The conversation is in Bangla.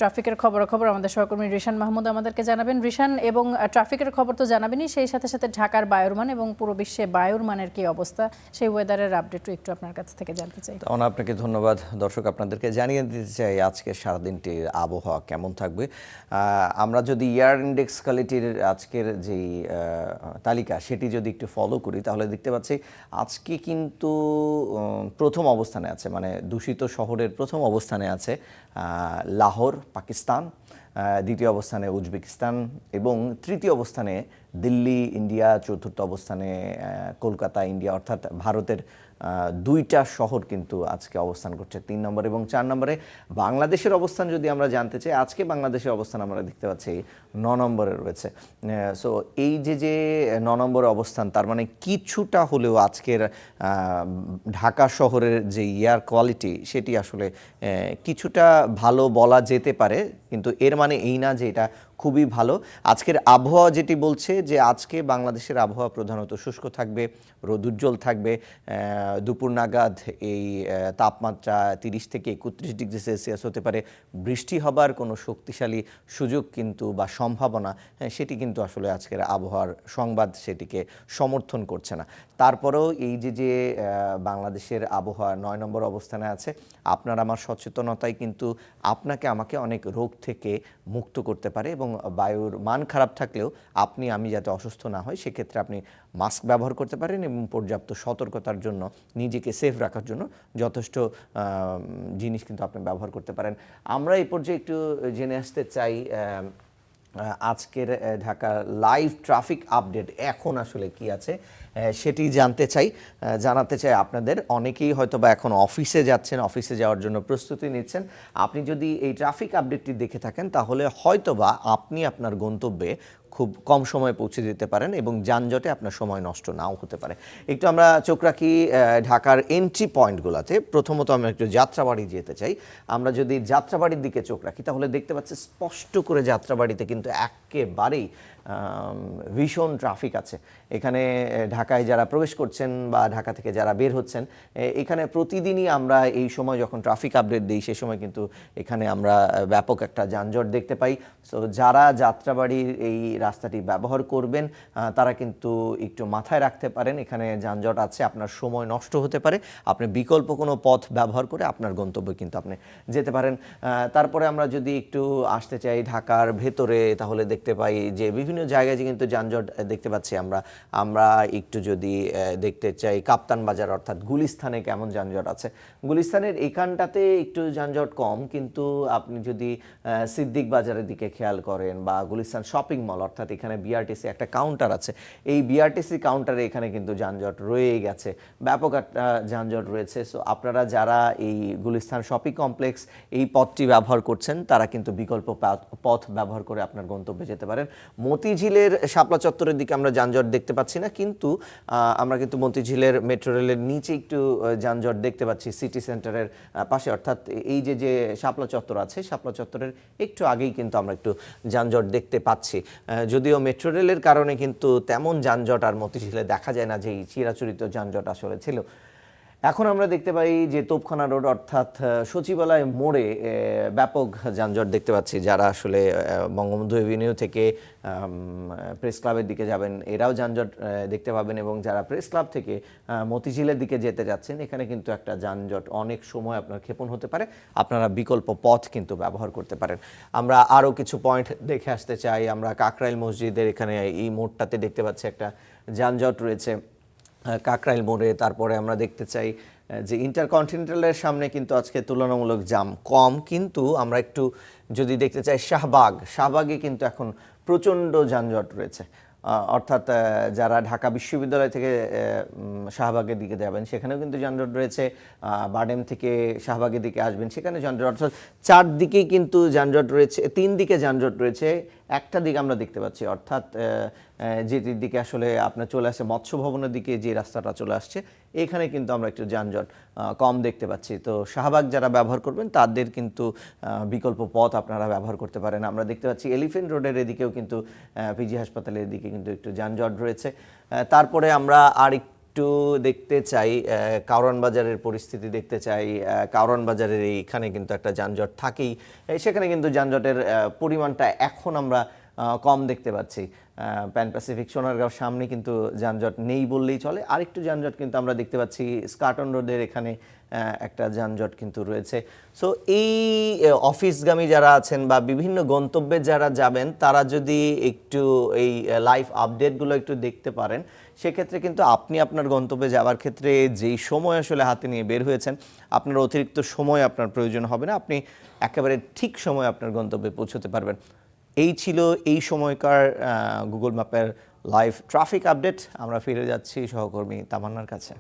ট্রাফিকের খবর আমাদের সহকর্মী রিশান মাহমুদ আমাদেরকে জানাবেন। রিশান, এবং ট্রাফিকের খবর তো জানাবেনই, সেই সাথে সাথে ঢাকার বায়ুর মান এবং পুরো বিশ্বে বায়ুর মানের কি অবস্থা, সেই ওয়েদারের আপডেটও একটু আপনার কাছ থেকে জানতে চাই। তখন আপনাকে ধন্যবাদ। দর্শক, আপনাদেরকে জানিয়ে দিতে চাই আজকে সারাদিনটির আবহাওয়া কেমন থাকবে। আমরা যদি এয়ার ইন্ডেক্স কোয়ালিটির আজকের যেই তালিকা সেটি যদি একটু ফলো করি, তাহলে দেখতে পাচ্ছি আজকে কিন্তু প্রথম অবস্থানে আছে, মানে দূষিত শহরের প্রথম অবস্থানে আছে লাহোর পাকিস্তান, দ্বিতীয় অবস্থানে উজবেকিস্তান এবং তৃতীয় অবস্থানে দিল্লি ইন্ডিয়া, চতুর্থ অবস্থানে কলকাতা ইন্ডিয়া, অর্থাৎ ভারতের দুইটা শহর কিন্তু আজকে অবস্থান করছে 3 নম্বর এবং 4 নম্বরে। বাংলাদেশের অবস্থান যদি আমরা জানতে চাই, আজকে বাংলাদেশের অবস্থান আমরা দেখতে পাচ্ছি 9 নম্বরে রয়েছে। সো এই যে 9 নম্বরে অবস্থান, তার মানে কিছুটা হলেও আজকের ঢাকা শহরের যে এয়ার কোয়ালিটি সেটি আসলে কিছুটা ভালো বলা যেতে পারে, কিন্তু এর মানে এই না যে এটা খুবই ভালো। আজকের আবহাওয়া যেটি বলছে যে আজকে বাংলাদেশের আবহাওয়া প্রধানত শুষ্ক থাকবে, রোদুজ্জ্বল থাকবে। দুপুর নাগাদ এই তাপমাত্রা 30 থেকে 31 ডিগ্রি সেলসিয়াস হতে পারে। বৃষ্টি হবার কোনো শক্তিশালী সুযোগ কিন্তু বা সম্ভাবনা সেটি কিন্তু আসলে আজকের আবহাওয়ার সংবাদ সেটিকে সমর্থন করছে না। তারপরেও এই যে বাংলাদেশের আবহাওয়া 9 নম্বর অবস্থানে আছে, আপনার আমার সচেতনতাই কিন্তু আপনাকে আমাকে অনেক রোগ থেকে মুক্ত করতে পারে। এবং বায়ুর মান খারাপ থাকলেও আপনি আমি যাতে অসুস্থ না হয় সেক্ষেত্রে আপনি মাস্ক ব্যবহার করতে পারেন এবং পর্যাপ্ত সতর্কতার জন্য, নিজেকে সেফ রাখার জন্য যথেষ্ট জিনিস কিন্তু আপনি ব্যবহার করতে পারেন। আমরা এই পর্যায়ে একটু জেনে আসতে চাই আজকের ঢাকা লাইভ ট্রাফিক আপডেট এখন আসলে কি আছে সেটি জানাতে চাই আপনাদের। অনেকেই হয়তো বা এখন অফিসে যাচ্ছেন, অফিসে যাওয়ার জন্য প্রস্তুতি নিচ্ছেন। আপনি যদি এই ট্রাফিক আপডেটটি দেখে থাকেন তাহলে হয়তো বা আপনি আপনার গন্তব্যে খুব কম সময়ে পৌঁছে দিতে পারেন এবং যানজটে আপনার সময় নষ্ট নাও হতে পারে। একটু আমরা চোখ রাখি ঢাকার এন্ট্রি পয়েন্টগুলোতে। প্রথমত আমরা একটু যাত্রাবাড়ি যেতে চাই। আমরা যদি যাত্রাবাড়ির দিকে চোখ রাখি তাহলে দেখতে পাচ্ছি স্পষ্ট করে যাত্রাবাড়িতে কিন্তু একেবারেই ভীষণ ট্রাফিক আছে। এখানে ঢাকায় যারা প্রবেশ করছেন বা ঢাকা থেকে যারা বের হচ্ছেন, এখানে প্রতিদিনই আমরা এই সময় যখন ট্রাফিক আপডেট দিই সেই সময় কিন্তু এখানে আমরা ব্যাপক একটা যানজট দেখতে পাই। সো যারা যাত্রাবাড়ির এই রাস্তাটি ব্যবহার করবেন তারা কিন্তু একটু মাথায় রাখতে পারেন, এখানে যানজট আছে, আপনার সময় নষ্ট হতে পারে। আপনি বিকল্প কোনো পথ ব্যবহার করে আপনার গন্তব্যে কিন্তু আপনি যেতে পারেন। তারপরে আমরা যদি একটু আসতে চাই ঢাকার ভেতরে, তাহলে দেখতে পাই যে বিভিন্ন জায়গায় কিন্তু যানজট দেখতে পাচ্ছি আমরা একটু যদি দেখতে চাই কাপ্তান বাজার অর্থাৎ গুলিস্তানে কেমন যানজট আছে। গুলিস্তানের এইখানটাতে একটু যানজট কম, কিন্তু আপনি যদি সিদ্দিক বাজারের দিকে খেয়াল করেন বা গুলিস্তান শপিং মল অর্থাৎ এখানে বিআরটিসি একটা কাউন্টার আছে, এই বিআরটিসি কাউন্টারে এখানে কিন্তু যানজট রয়েই গেছে, ব্যাপক একটা যানজট রয়েছে। সো আপনারা যারা এই গুলিস্তান শপিং কমপ্লেক্স এই পথটি ব্যবহার করছেন তারা কিন্তু বিকল্প পথ ব্যবহার করে আপনার গন্তব্যে যেতে পারেন। মতিঝিলের শাপলা চত্বরের দিকে আমরা যানজট দেখতে পাচ্ছি না, কিন্তু আমরা কিন্তু মতিঝিলের মেট্রো রেলের নিচে একটু যানজট দেখতে পাচ্ছি সিটি সেন্টারের পাশে, অর্থাৎ এই যে শাপলা চত্বর আছে, শাপলা চত্বরের একটু আগেই কিন্তু আমরা একটু যানজট দেখতে পাচ্ছি। যদিও মেট্রো রেলের কারণে কিন্তু তেমন যানজট আর মতিঝিলে দেখা যায় না, যে এই চিরাচরিত যানজট আসলে ছিল। এখন আমরা দেখতে পাই যে তোপখানা রোড অর্থাৎ সচিবালয় মোড়ে ব্যাপক যানজট দেখতে পাচ্ছি। যারা আসলে বঙ্গবন্ধু এভিনিউ থেকে প্রেস ক্লাবের দিকে যাবেন এরাও যানজট দেখতে পাবেন, এবং যারা প্রেস ক্লাব থেকে মতিঝিলের দিকে যেতে যাচ্ছেন এখানে কিন্তু একটা যানজট অনেক সময় আপনার ক্ষেপণ হতে পারে, আপনারা বিকল্প পথ কিন্তু ব্যবহার করতে পারেন। আমরা আরও কিছু পয়েন্ট দেখে আসতে চাই। আমরা কাকরাইল মসজিদের এখানে এই মোড়টাতে দেখতে পাচ্ছি একটা যানজট রয়েছে কাকরাইল মোড়ে। তারপরে আমরা দেখতে চাই যে ইন্টারকন্টিনেন্টালের সামনে কিন্তু আজকে তুলনামূলক জাম কম, কিন্তু আমরা একটু যদি দেখতে চাই শাহবাগে কিন্তু এখন প্রচণ্ড যানজট রয়েছে। অর্থাৎ যারা ঢাকা বিশ্ববিদ্যালয় থেকে শাহবাগের দিকে যাবেন সেখানেও কিন্তু যানজট রয়েছে, বাডেম থেকে শাহবাগের দিকে আসবেন সেখানে যানজট, অর্থাৎ চারদিকেই কিন্তু যানজট রয়েছে, 3 দিকে যানজট রয়েছে। একটা দিক আমরা দেখতে পাচ্ছি, অর্থাৎ যেটির দিকে আসলে আপনার চলে আসছে মৎস্য ভবনের দিকে যে রাস্তাটা চলে আসছে, এখানে কিন্তু আমরা একটু যানজট কম দেখতে পাচ্ছি। তো শাহবাগ যারা ব্যবহার করবেন তাদের কিন্তু বিকল্প পথ আপনারা ব্যবহার করতে পারেন। আমরা দেখতে পাচ্ছি এলিফেন্ট রোডের এদিকেও কিন্তু পিজি হাসপাতালের দিকে কিন্তু একটু যানজট রয়েছে। তারপরে আমরা আর একটু দেখতে চাই কারওয়ান বাজারের পরিস্থিতি দেখতে চাই। কারওয়ান বাজারের এইখানে কিন্তু একটা যানজট থাকেই, সেখানে কিন্তু যানজটের পরিমাণটা এখন আমরা কম দেখতে পাচ্ছি। প্যান প্যাসিফিক সোনারগাঁও সামনে কিন্তু যানজট নেই বললেই চলে। আরেকটু যানজট কিন্তু আমরা দেখতে পাচ্ছি স্কাটন রোডের এখানে একটা যানজট কিন্তু রয়েছে। সো এই অফিসগামী যারা আছেন বা বিভিন্ন গন্তব্যে যারা যাবেন, তারা যদি একটু এই লাইভ আপডেটগুলো একটু দেখতে পারেন, সেক্ষেত্রে কিন্তু আপনি আপনার গন্তব্যে যাওয়ার ক্ষেত্রে যেই সময় আসলে হাতে নিয়ে বের হয়েছেন, আপনার অতিরিক্ত সময় আপনার প্রয়োজন হবে না, আপনি একেবারে ঠিক সময় আপনার গন্তব্যে পৌঁছতে পারবেন। এই ছিল এই সময়কার গুগল ম্যাপের লাইভ ট্রাফিক আপডেট। আমরা ফিরে যাচ্ছি সহকর্মী তামান্নার কাছে।